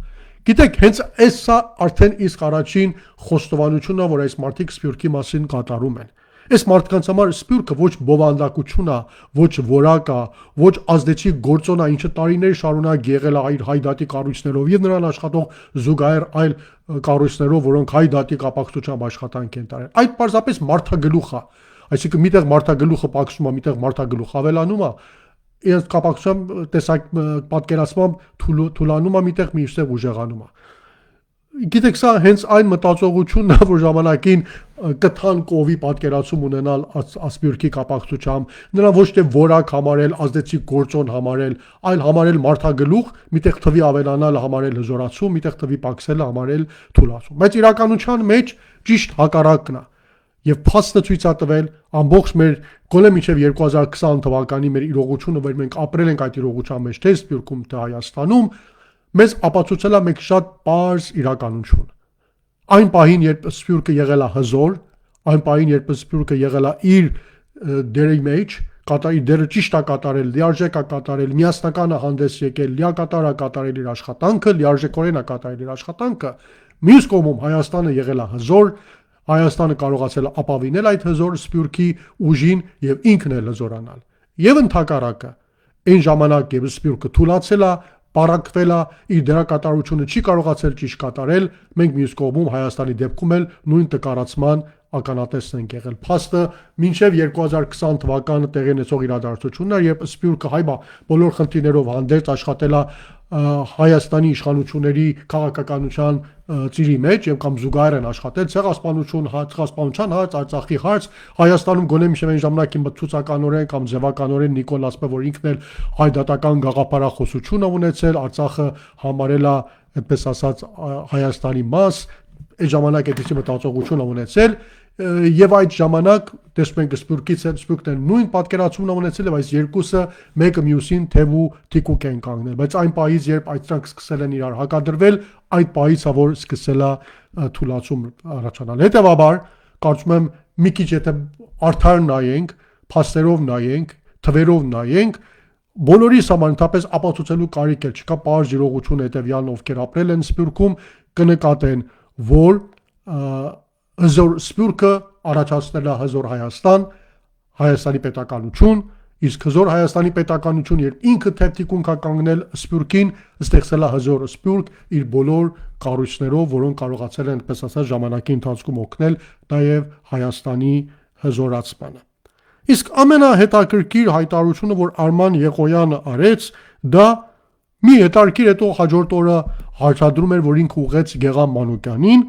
Գիտեք, հենց այս սա արդեն իսկ առաջին խոստովանությունն է, որ այս մարդիկ Սփյուռքի մասին կատարում են։ Այս մարդկանց համար Սփյուռքը ոչ բովանդակություն է, ոչ որակ է, ոչ ազդեցիկ գործոն է, ինչը տարիներ շարունակ եղել է հայ դատի կառույցներով եւ նրան աշխատող զուգահեռ այլ կառույցներով, որոնք հայ դատի կապակցությամբ աշխատանք են տարել։ Այդ պարզապես մարդագլուխ է, այսինքն միտեղ մարդագլուխը պակսում է, միտեղ մարդագլուխ ավելանում է, իրենց կապակցությամբ տեսակ պատկերացմամբ թուլանում է, միտեղ մյուստեղ ուժեղանում է։ Գիտեք, սա հենց այն մտածողությունն է, որ ժամանակին կթան կովի պատկերացում ունենալ Սփյուռքի կապակցությամբ, նրան ոչ թե որակ համարել, ազդեցիկ գործոն համարել, այլ համարել մարդագլուխ, միտեղ թվի ավելանալը համարել հզորացում, միտեղ թվի պակսելը համարել թուլացում։ Բայց իրականության մեջ ճիշտ հակառակն է։ Եվ փաստը ցույց է տվել ամբողջ մեր գոնե մինչև 2020 թվականի մեր իրողությունը, որ մենք ապրել ենք այդ իրողության մեջ, թե Սփյուռքում, թե Հայաստանում, մեզ ապացուցել է մեկ շատ պարզ իրականություն։ Այն պահին, երբ Սփյուռքը եղել է հզոր, այն պահին, երբ Սփյուռքը եղել է իր դերի մեջ, իր դերը ճիշտ է կատարել, լիարժեք է կատարել, միասնական է հանդես եկել, լիակատար է կատարել իր աշխատանքը, լիարժեքորեն է կատարել իր աշխատանքը, մյուս կողմում Հայաստանը եղել է հզոր, Հայաստանը կարողացել է ապավինել այդ հզոր Սփյուռքի ուժին եւ ինքն էլ հզորանալ։ Եվ ընդհակառակը, այն ժամանակ երբ Սփյուռքը թուլացել է, պարակվել է, իր դերակատարությունը չի կարողացել ճիշտ կատարել, մենք մյուս կողմում Հայաստանի դեպքում էլ նույն տկարացման ականատեսն ենք եղել։ Փաստը մինչև 2020 թվականը տեղի ունեցող իրադարձությունն է, երբ Սփյուռքը հայ բոլոր խնդիրներով հանդերձ աշխատել է Հայաստանի իշխանությունների քաղաքականության ծիրի մեջ եւ կամ զուգահեռ են աշխատել ցեղասպանության հարց, Արցախի հարց, Հայաստանում գոնե միշտ այն ժամանակին մտցուցականորեն կամ ձևականորեն Նիկոլ ասում է, որ ինքն էլ հայդատական գաղափարախոսություն է ունեցել, Արցախը համարել է, այդպես ասած, Հայաստանի մաս, այդ ժամանակ այդպիսի մտածողություն է ունեցել եւ այդ ժամանակ տեսնում ենք Սփյուռքն նույն պատկերացումն է ունեցել եւ այս երկուսը մեկը մյուսին թեու թիկուկ են կանգնել, բայց այն պահից երբ այդտեղ սկսել են իրար հակադրվել, այդ պահից է որ սկսել է թուլացում առաջանալ։ Հետևաբար կարծում եմ մի քիչ եթե արդար նայենք, փաստերով նայենք, թվերով նայենք, բոլորիս համար ընդհանրապես ապացուցելու կարիք էլ չկա, պարզ իրողություն հետեւյալն ովքեր ապրել են Սփյուռքում կնկատեն, որ հզոր Սփյուռքը առաջացնել է հզոր Հայաստան, Հայաստանի պետականություն, իսկ հզոր Հայաստանի պետականություն, երբ ինքը թեփթիկունք է կանգնել Սփյուռքին, ստեղծել է հզոր Սփյուռք իր բոլոր կառույցներով, որոնք կարողացել են, այդպես ասած, ժամանակի ընթացքում օգնել նաև Հայաստանի հզորացմանը։ Իսկ ամենահետաքրքիր հայտարարությունը, որ Արման Եղոյանը արեց, դա մի հետաքրքիր հետո հաջորդ օրը հարցադրում էր, որ ինքը ուղղեց Գեղամ Մանուկյանին,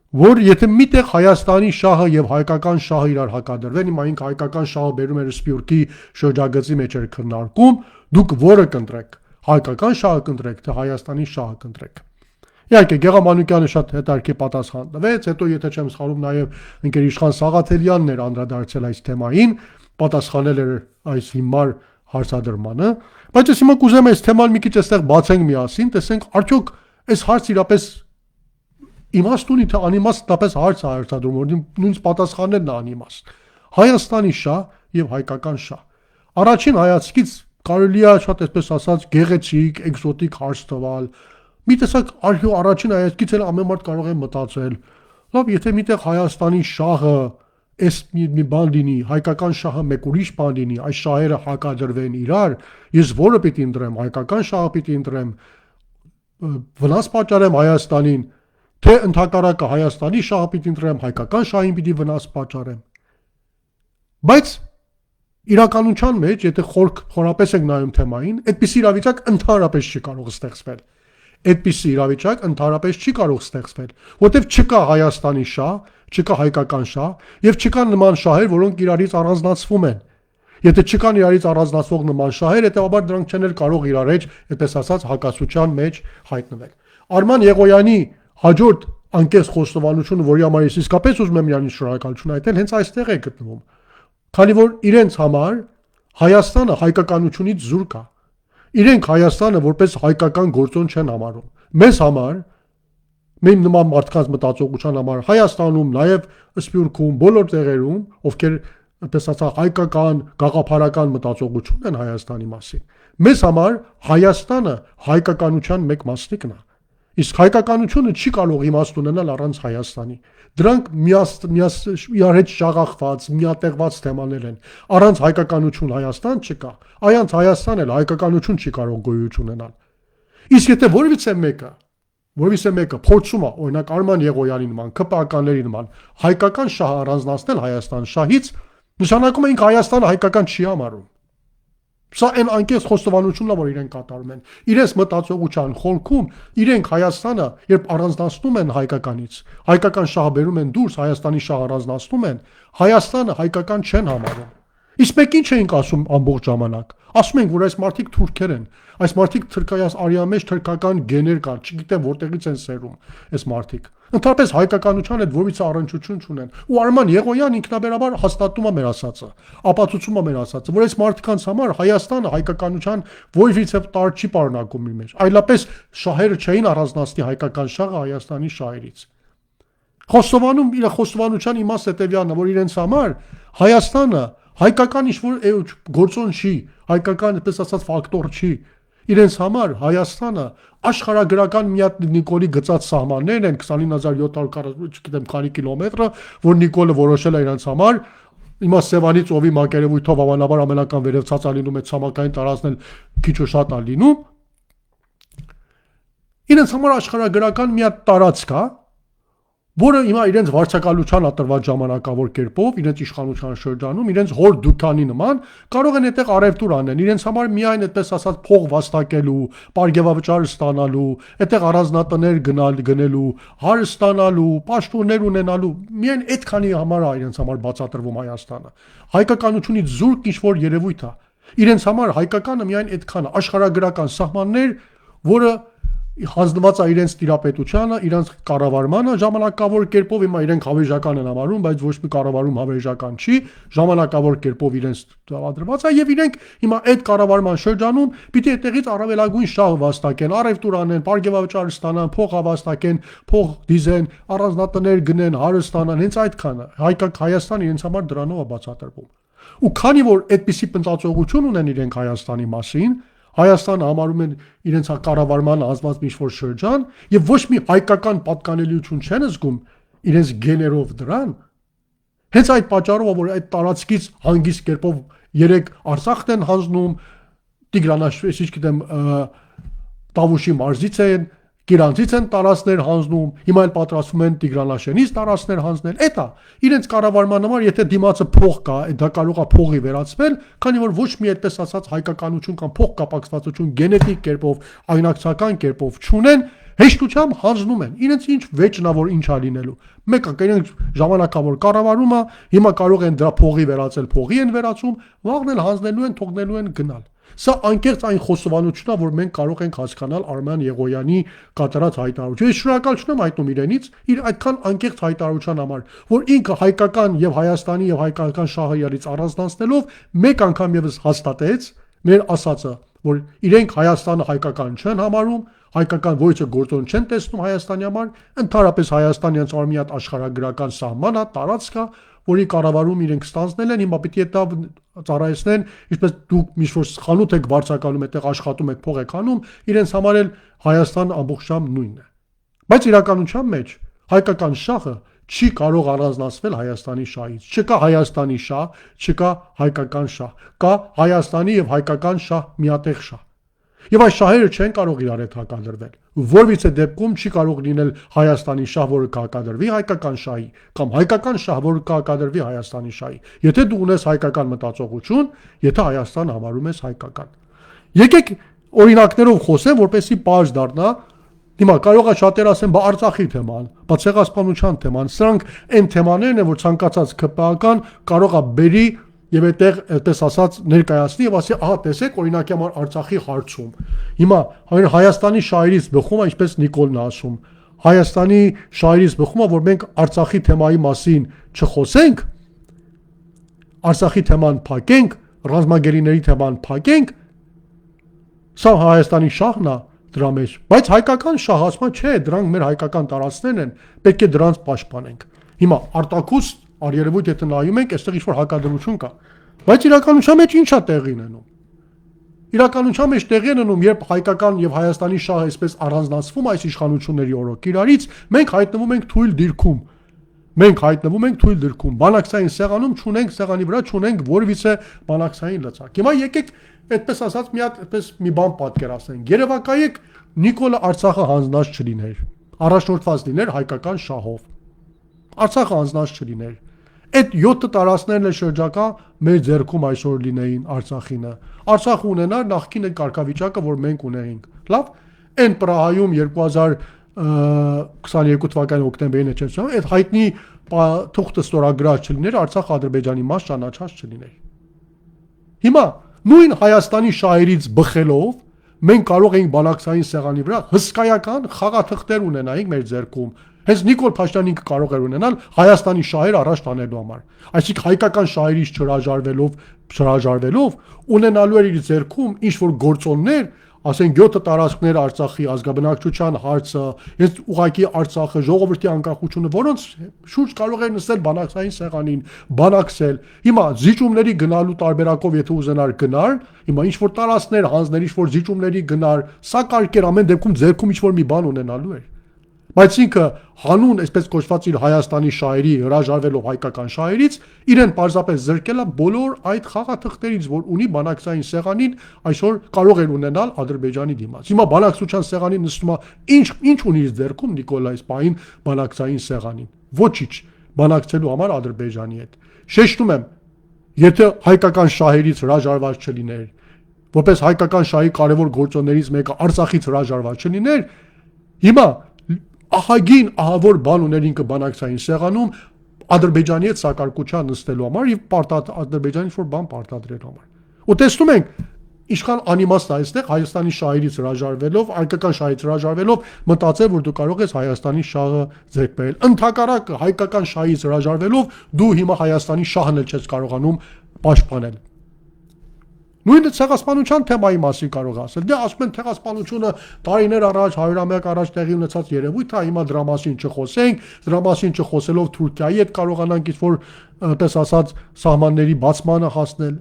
որ եթե միտեղ Հայաստանի շահը եւ հայկական շահը իրար հակադրվեն, հիմա ինքը հայկական շահը բերում էր Սփյուռքի շրջագծի մեջ էր քննարկում, դուք որը կընտրեք, հայկական շահը կընտրեք, թե Հայաստանի շահը կընտրեք։ Իհարկե Գեղամ Մանուկյանը շատ հետաքրքիր պատասխան տվեց, հետո եթե չեմ սխալվում նաեւ ընկեր Իշխան Սաղաթելյանն էր անդրադարձել այս թեմային, պատասխանել էր այս հիմար հարցադրմանը, բայց ես հիմա կուզեմ այս թեման մի քիչ այստեղ բացենք միասին, տեսենք արդյոք այս հարցը իրապես իմաստ ունի թե անիմաստապես հարց է հարցադրում, որ նույնիսկ պատասխաններն անիմաստ։ Հայաստանի շահ եւ հայկական շահ։ Առաջին հայացքից կարելի է շատ այսպես ասած գեղեցիկ, էկզոտիկ հարց տվալ։ Մի տեսակ առաջին հայացքից էլ ամեն մարդ կարող է մտածել, լավ, եթե միտեղ Հայաստանի շահը այս մի բան լինի, հայկական շահը մեկ ուրիշ բան լինի, այս շահերը հակադրվեն իրար, ես որը պիտի ընտրեմ, հայկական շահը պիտի ընտրեմ, վնաս պատճառեմ Հայաստանին, թե ընդհակառակը Հայաստանի շահը պիտի ընտրեմ, հայկական շահին պիտի վնաս պատճառեմ։ Բայց իրականության մեջ, եթե խորապես ենք նայում թեմային, այդպիսի իրավիճակ ընդհանրապես չի կարող ստեղծվել։ Այդպիսի իրավիճակ ընդհանրապես չի կարող ստեղծվել, որտեղ չկա Հայաստանի շահ, չկա հայկական շահ եւ չկա նման շահեր, որոնք իրարից առանձնացվում են։ Եթե չկան իրարից առանձնացող նման շահեր, հետեւաբար դրանք չեն էլ կարող իրար հետ, այդպես ասած, հակասության մեջ հայտնվել։ Արման Եղոյանի հաջորդ անկեղծ խոստովանությունը, որի համար ես իսկապես ուզում եմ իրենից շնորհակալություն հայտնել, հենց այստեղ է գտնվում։ Քանի որ իրենց համար Հայաստանը հայկականությունից զուր կա։ Իրենք Հայաստանը որպես հայկական գործոն չեն համարում։ Մեզ համար, մենք նման մարդկանց մտածողության համար Հայաստանում, նաև Սփյուռքում, բոլոր տեղերում, ովքեր այդպես ասած հայկական, գաղափարական մտածողություն են Հայաստանի մասին։ Մեզ համար Հայաստանը հայկականության մեկ մասնիկն է։ Իսկ հայկականությունը չի կարող իմաստ ունենալ առանց Հայաստանի։ Դրանք իրար հետ շաղախված, միատեղված թեմաներ են։ Առանց հայկականություն Հայաստան չկա։ Այանց Հայաստան էլ հայկականություն չի կարող գոյություն ունենալ։ Իսկ եթե որևիցե մեկը փորձում է, օրինակ Արման Եղոյանի նման, ԿՊԱ-ականների նման հայկական շահ առանձնացնել Հայաստան շահից, նշանակում է ինքը Հայաստանը հայկական չի համարում։ Սա այն անկեղծ խոստովանությունն է, որ իրենք կատարում են։ Իրենց մտածողության խորքում իրենք Հայաստանը, երբ առանձնացնում են հայկականից, հայկական շահը բերում են դուրս, Հայաստանի շահը առանձնացնում են, Հայաստանը հայկական չեն համարում։ Իսկ մենք ինչ էինք ասում ամբողջ ժամանակ։ Ասում ենք, որ այս մարդիկ թուրքեր են, այս մարդիկ թրքայաց արյան մեջ թրքական գեներ կան, չգիտեմ որտեղից են սերում այս մարդիկ։ Ընդհանրապես հայկականության հետ որից առնչություն չունեն։ Ու Արման Եղոյան ինքնաբերաբար հաստատում է մեր ասածը, ապացուցում է մեր ասածը, որ այս մարդկանց համար Հայաստանը հայկականության որևիցե տար չի պարունակում իր մեջ։ Այլապես շահերը չէին առանձնացնի հայկական շահը Հայաստանի շահերից։ Խոստովանում իր խոստովանության իմաստը հետևյալն է, որ իրենց համար Հայաստանը հայկական ինչ-որ գործոն չի, հայկական այդպես ասած ֆակտոր չի։ Իրենց համար Հայաստանը աշխարհագրական մի հատ Նիկոլի գծած սահմաններն են 29740, չգիտեմ քանի կիլոմետրը, որ Նիկոլը որոշել է իրենց համար, հիմա Սևանի ծովի մակերևույթով հավանաբար ամենական վերևցած է լինում, այդ ցամաքային տարածքն քիչ ու շատ է լինում։ Իրենց համար աշխարհագրական մի հատ տարածք է, որը հիմա իրենց վարչակալության ատրված ժամանակավոր կերպով, իրենց իշխանության շրջանում, իրենց հոր դուքանի նման կարող են այդտեղ արևտուր անեն, իրենց համար միայն այդպես ասած փող վաստակելու, պարգևավճար ստանալու, այդտեղ առանձնատներ գնելու, հար ստանալու, պաշտոններ ունենալու, միայն այդքանի համար է իրենց համար բացատրվում Հայաստանը։ Հայկականությունից զուրկ ինչ-որ երևույթ է։ Իրենց համար հայկականը միայն այդքան է, աշխարհագրական սահմաններ, որը հանձնված է իրենց տիրապետությանը, իրենց կառավարմանը ժամանակավոր կերպով, հիմա իրենք հավերժական են համարում, բայց ոչ մի կառավարում հավերժական չի, ժամանակավոր կերպով իրենց դավադրված է եւ իրենք հիմա այդ կառավարման շրջանում պիտի այդտեղից առավելագույն շահ վաստակեն, առևտուր անեն, պարգևավճար ստանան, փող վաստակեն, փող դիզեն, առանձնատներ գնեն, հարստանան, հենց այդքանը։ Հայաստանը իրենց համար դրանով է բացատրվում։ Ու քանի որ այդպիսի պնդածողություն ունեն իրենք Հայաստանի մասին, Հայաստանը համարում են իրենց կառավարման ազգված ինչ-որ շրջան եւ ոչ մի հայկական պատկանելիություն չեն զգում իրենց գեներով դրան։ Հենց այդ պատճառով, որ այդ տարածքից հանգիստ կերպով երեք Արցախն են հանձնում, Տիգրանաշվես, չգիտեմ, Տավուշի մարզից են, Կիրանցից են տարածքներ հանձնում, հիմա էլ պատրաստվում են Տիգրանաշենից տարածքներ հանձնել։ Էդ է իրենց կառավարման համար, եթե դիմացը փող կա, դա կարող է փողի վերածվել, քանի որ ոչ մի այդպես ասած հայկականություն կամ փող կապակցվածություն գենետիկ կերպով, այնակցական կերպով չունեն, հեշտությամբ հանձնում են։ Իրենց ինչ վեճն է, որ ինչ է լինելու։ Մեկը իրենք ժամանակավոր կառավարումը, հիմա կարող են դրա փողի վերածել, փողի են վերածում, վաղն էլ հանձնելու են, թողնելու են գնալ։ Սա անկեղծ այն խոստովանությունն է, որ մենք կարող ենք հասկանալ Արման Եղոյանի կատարած հայտարարությունը։ Ես շնորհակալություն եմ հայտնում իրենից, իր այդքան անկեղծ հայտարարության համար, որ ինքը հայկական եւ Հայաստանի եւ հայկական շահը իրից առանձնացնելով մեկ անգամ եւս հաստատեց մեր ասածը, որ իրենք Հայաստանը հայկական չեն համարում, հայկական ոչը գործոն չեն տեսնում Հայաստանի համար, ընդհանրապես Հայաստանը իրենց արմիատ աշխարհագրական սահման է, տարածք է, որի կառավարում իրենք ստանձնել են, հիմա պիտի դա ծառայեցնեն, ինչպես դուք ինչ-որ խանութ եք վարձակալում, այդտեղ աշխատում եք, փող եք անում, իրենց համար էլ Հայաստանը ամբողջությամբ նույնն է։ Բայց իրականության մեջ հայկական շահը չի կարող առանձնացվել Հայաստանի շահից։ Չկա Հայաստանի շահ, չկա հայկական շահ, կա Հայաստանի եւ հայկական շահ, միատեղ շահ։ Եվ այս շահերը չեն կարող իրար հետ հակադրվել։ Որևիցե դեպքում չի կարող լինել Հայաստանի շահ, որը կհակադրվի հայկական շահի, կամ հայկական շահ, որը կհակադրվի Հայաստանի շահի։ Եթե դու ունես հայկական մտածողություն, եթե Հայաստանը համարում ես հայկական։ Եկեք օրինակներով խոսեմ, որպեսզի պարզ դառնա։ Հիմա կարող է շատերը ասեն, բա Արցախի թեման, բա ցեղասպանության թեման, սրանք այն թեմաներն են, որ ցանկացած ԿՊԱ-ական կարող է բերի եւ այդտեղ այդպես ասած ներկայացնի եւ ասի, ահա տեսեք, օրինակի համար Արցախի հարցում։ Հիմա Հայաստանի շահերից բխում է, ինչպես Նիկոլն է ասում, Հայաստանի շահերից բխում է, որ մենք Արցախի թեմայի մասին չխոսենք, Արցախի թեման փակենք, ռազմագերիների թեման փակենք, սա Հայաստանի շահն է դրա մեջ, բայց հայկական շահը ասում է, չէ, դրանք մեր հայկական տարածքներն են, պետք է դրանց պաշտպանենք։ Հիմա արտաքուստ արևելույթ եթե նայում ենք, այստեղ ինչ-որ հակադրություն կա, բայց իրականության մեջ ի՞նչ է տեղի ունենում։ Իրականության մեջ տեղի ունենում, երբ հայկական եւ Հայաստանի շահը այսպես առանձնացվում այս իշխանությունների օրոք իրարից, մենք հայտնվում ենք թույլ դիրքում։ Բանակցային սեղանում չունենք, սեղանի վրա չունենք որևիցե բանակցային լծակ։ Հիմա եկեք այդպես ասած մի հատ այդպես մի բան պատկերացնենք։ Երևակայեք Նիկոլը Արցախը հանձնած չլիներ, առաջնորդված լիներ հայկական շահով։ Արցախը հանձնած չլիներ։ Այդ 7 տարածքներն էլ շրջակա մեր ձեռքում այսօր լինեին Արցախինը։ Արցախը ունենար նախկին այդ կարգավիճակը, որ մենք ունեինք։ Լավ, այն Պրահայում 2022 թվականի հոկտեմբերին էջեցան, այդ հայտնի թուղթը ստորագրած չլիներ, Արցախը Ադրբեջանի մաս ճանաչած չլիներ։ Հիմա նույն Հայաստանի շահերից բխելով մենք կարող էինք բանակցային սեղանի վրա հսկայական խաղաթղթեր ունենայինք մեր ձեռքում։ Հենց Նիկոլ Փաշինյանին կարող էր ունենալ Հայաստանի շահեր առաջ տանելու համար։ Այսինքն հայկական շահերից չհրաժարվելով ունենալու էր իր ձեռքում ինչ-որ գործոններ, ասենք 7 տարածքներ Արցախի ազգաբնակչության հարցը, հենց ուղղակի Արցախը, ժողովրդի անկախությունը, որոնց շուրջ կարող էր նստել բանակցային սեղանին, բանակցել։ Հիմա զիջումների գնալու տարբերակով եթե ուզենար գնար, հիմա ինչ-որ տարածքներ հանձներ, ինչ-որ զիջումների գնար, սա կարգեր ամեն դեպքում ձեռքում ինչ-որ մի բան ունենալու էր։ Բայց ինքը հանուն այսպես կոչված իր Հայաստանի շահերի հրաժարվելով հայկական շահերից իրեն պարզապես զրկել է բոլոր այդ խաղաթղթերից, որ ունի բանակցային սեղանին այսօր կարող էր ունենալ Ադրբեջանի դիմաց։ Հիմա բանակցության սեղանին նստում է ինչ ունի իր ձեռքում Նիկոլայ այս պահին բանակցային սեղանին։ Ոչինչ բանակցելու համար Ադրբեջանի հետ։ Շեշտում եմ, եթե հայկական շահերից հրաժարված չլիներ, որպես հայկական շահի կարևոր գործոններից մեկը Արցախից հրաժարված չլիներ, հիմա ահագին ահավոր բան ուներ ինքը բանակցային սեղանում Ադրբեջանի հետ սակարկության նստելու համար եւ Ադրբեջանի որ բան պարտադրելու համար։ Ու տեսնում ենք ինչքան անիմաստ է այստեղ Հայաստանի շահերից հրաժարվելով, հայկական շահից հրաժարվելով մտածել, որ դու կարող ես Հայաստանի շահը ձեռք բերել։ Ընդհակառակը հայկական շահից հրաժարվելով դու հիմա Հայաստանի շահն էլ չես կարողանում պաշտպանել։ Նույնը ցեղասպանության թեմայի մասին կարող ասել։ Դե ասում են ցեղասպանությունը տարիներ առաջ 100-ամյակ առաջ տեղի ունեցած երևույթ է, հիմա դրա մասին չխոսենք, դրա մասին չխոսելով Թուրքիայի հետ կարողանանք ինչ-որ պես ասած սահմանների բացմանը հասնել։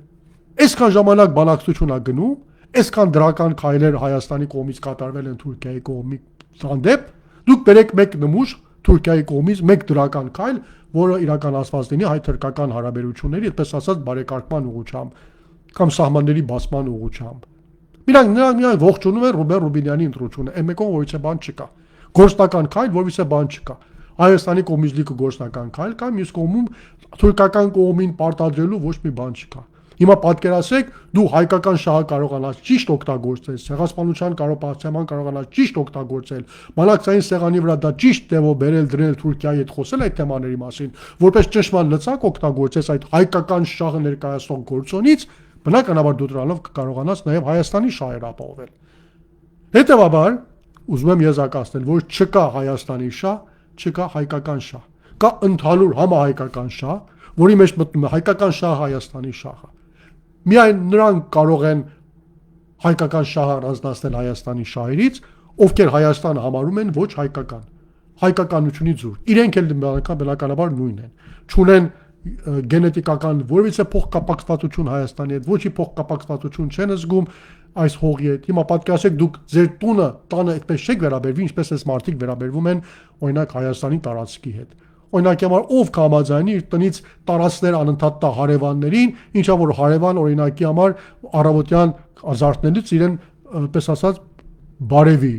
Այսքան ժամանակ բանակցություն է գնում, այսքան դրական քայլեր Հայաստանի կողմից կատարվել են Թուրքիայի կողմից հանդեպ, դուք բերեք մեկ նմուշ Թուրքիայի կողմից մեկ դրական քայլ, որը իրականացված լինի հայ-թուրքական հարաբերությունների, այդպես ասած բարեկարգման ուղղությամբ կամ սահմանների բացման ուղղությամբ։ Նրանք ողջունում են Ռուբեն Ռուբինյանի ընտրությունը, այն մեկով որից է բան չկա։ Գործնական քայլ, որից է բան չկա։ Հայաստանի կողմից լիքը գործնական քայլ կա, մյուս կողմում թուրքական կողմին պարտադրելու ոչ մի բան չկա։ Հիմա պատկերացրեք, դու հայկական շահը կարողանաս ճիշտ օգտագործել, ցեղասպանության թեման կարողանաս ճիշտ օգտագործել, բանակցային սեղանի վրա դա ճիշտ տևով բերել դրել Թուրքիայի հետ խոսել այդ թեմաների մասին, որպես ճշմարտ լծակ օգտագործես այդ հայկական շահը ներկայացնող գործոնից, բնականաբար դու դրանով կկարողանաս նաև Հայաստանի շահեր ապահովել։ Հետևաբար, ուզում եմ եզրակացնել, որ չկա Հայաստանի շահ, չկա հայկական շահ։ Կա ընդհանուր համահայկական շահ, որի մեջ մտնում է հայկական շահը, Հայաստանի շահը։ Միայն նրանք կարող են հայկական շահը առանձնացնել Հայաստանի շահերից, ովքեր Հայաստանը համարում են ոչ հայկական, հայկականությունից զուր։ Իրենք էլ բնականաբար նույնն են։ Չունեն գենետիկական որևիցե փոխկապակցվածություն Հայաստանի հետ, ոչի փոխկապակցվածություն չեն զգում այս հողի հետ։ Հիմա պատկերացրեք դուք ձեր տանը այդպես չեք վերաբերվի, ինչպես այս մարդիկ վերաբերվում են օրինակ Հայաստանի տարածքի հետ։ Օրինակ համար ով կհամաձայնի իր տնից տարածքներ անընդհատ տա հարևաններին, ինչա որ հարևան օրինակի համար առավոտյան ազարթնելուց իրեն պես ասած բարևի։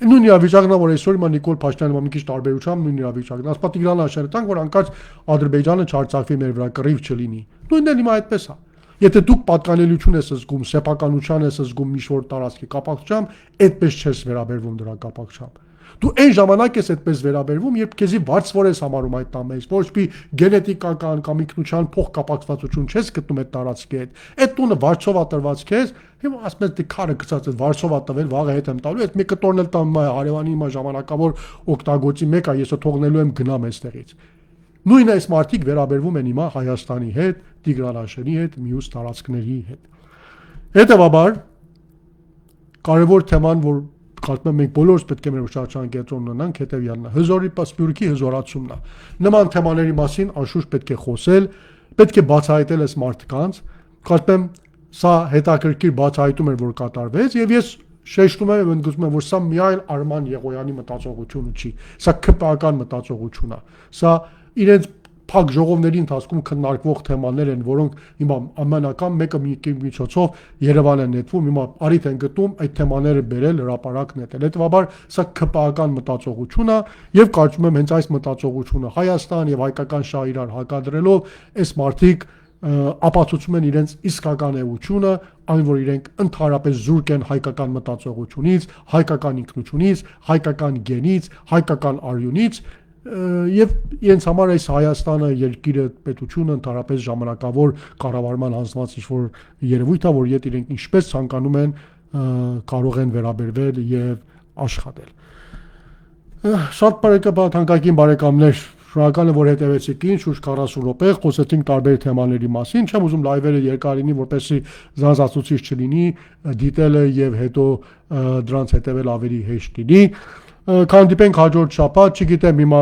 Նույն իրավիճակն է, որ այսօր հիմա Նիկոլ Փաշինյանը մի քիչ տարբերությամբ նույն իրավիճակն է։ Ասպա Տիգրան Աշյանը տանք, որ անկած Ադրբեջանը չարցակվի մեր վրա, կռիվ չլինի։ Նույնն էլ հիմա այդպես է։ Եթե դուք պատկանելիություն ես զգում, սեփականության ես զգում ինչ-որ տարածքի կապակցությամբ, այդպես չես վերաբերվում դրա կապակցությամբ։ Դու այն ժամանակ ես այդպես վերաբերվում, երբ քեզի բարձր ես համարում այդ տամեից, ոչ մի գենետիկական կամ ինքնության փոխկապակցվածություն չես գտնում այդ տարածքի հետ։ Այդ տունը վարձով է տրված քեզ, հիմա ասում ես դե քարը գցած է վարձով է տվել, վաղը հետ եմ տալու, այդ մի կտորն էլ տամ հարևանի հիմա ժամանակավոր օգտագործի մեկը, ես թողնելու եմ գնամ այստեղից։ Նույն այս մարդիկ վերաբերվում են հիմա Հայաստանի հետ, Տիգրան հետ, մյուս տարածքների հետ։ Հետևաբար կարևոր թեման, որ կարծում եմ մենք բոլորս պետք է մեր ուշադրության կենտրոն ունենանք, հետևյալն է՝ հզորի սպյուրքի հզորացումն է։ Նման թեմաների մասին անշուշտ պետք է խոսել, պետք է բացահայտել այս մարդկանց։ Կարծում եմ սա հետաքրքիր բացահայտում էր, որ կատարվեց, եւ ես շեշտում եմ, ընդգծում եմ, որ սա միայն Արման Եղոյանի մտածողությունը չի, սա ԿՊԱ-կան մտածողություն է։ Սա իրենց փակ ժողովների ընթացքում քննարկվող թեմաներ են, որոնք հիմա ամենական մեկը միջոցով Երևան են նետվում, հիմա արիթ են գտնում այդ թեմաները բերել հրապարակ նետել։ Հետևաբար սա ԿՊԱ-կան մտածողություն է, եւ կարծում եմ հենց այս մտածողությունը Հայաստան եւ հայկական շահ իրար հակադրելով այս մարդիկ ապացուցում են իրենց իսկական էությունը, այն որ իրենք ընդհանրապես զուրկ են հայկական մտածողությունից, հայկական ինքնությունից, հայկական գենից, հայկական արյունից, եւ իրենց համար այս Հայաստանը երկիրը պետությունը ընդհանրապես ժամանակավոր կառավարման հանձնված ինչ-որ երևույթ է, որ իդ իրենք ինչպես ցանկանում են կարող են վերաբերվել եւ աշխատել։ Շատ թանկագին բարեկամներ, շնորհակալ եմ, որ հետևեցիք ինձ, շուրջ 40 րոպե խոսեցինք տարբեր թեմաների մասին, չեմ ուզում լայվերը երկար լինի, որպեսզի զանզացուցիչ չլինի, դիտելը եւ հետո դրանց հետեւել ավելի հեշտ լինի։ Կհանդիպենք հաջորդ շաբաթ, չգիտեմ հիմա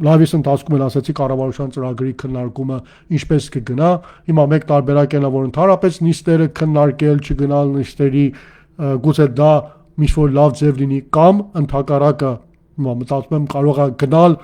լայվիս ընթացքում էլ ասացի կառավարության ծրագրի քննարկումը ինչպես կգնա։ Հիմա մեկ տարբերակ է, որ ընդհանրապես նիստերը քննարկել, չգնալ նիստերի, գուցե դա ինչ-որ լավ ձև լինի, կամ ընդհակառակը մտածում եմ կարող է գնալ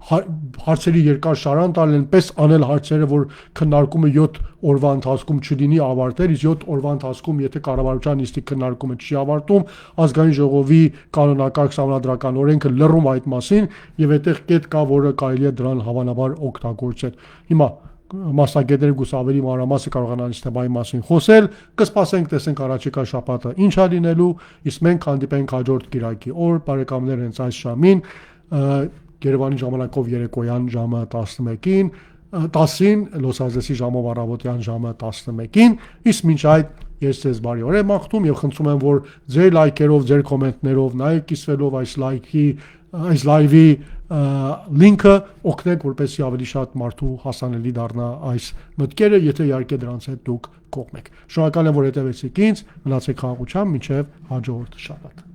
հարցերի երկար շարան տալ, այնպես անել հարցերը, որ քննարկումը 7 օրվա ընթացքում չլինի ավարտել, իսկ 7 օրվա ընթացքում եթե կառավարության նիստի քննարկումը չի ավարտում, ազգային ժողովի կանոնակարգ սահմանադրական օրենքը լռում այդ մասին եւ այդտեղ կետ կա, որը կարելի է դրան հավանաբար օգտագործել։ Հիմա մասնագետները գուցե ավելի մանրամասն կարողանան այս թեմայի մասին խոսել, կսպասենք տեսենք առաջիկա շաբաթը ինչ է լինելու, իսկ մենք հանդիպենք հաջորդ կիրակի օր, բարեկամներ, հենց այս ժամին Երևանի ժամանակով երեկոյան ժամը 11-ին, 10-ին, Լոս Անջելեսի ժամով առավոտյան ժամը 11-ին, իսկ մինչ այդ ես ձեզ բարի օր եմ մաղթում եւ խնդրում եմ, որ ձեր լայքերով, ձեր կոմենտներով, նաեւ կիսվելով այս լայվի լինքը օգնեք, որպեսզի ավելի շատ մարդու հասանելի դառնա այս մտքերը, եթե իհարկե դրանց հետ դուք կողմեք։ Շնորհակալ եմ, որ հետևեցիք ինձ, մնացեք խաղաղությամբ, մինչև հաջորդ շաբաթ։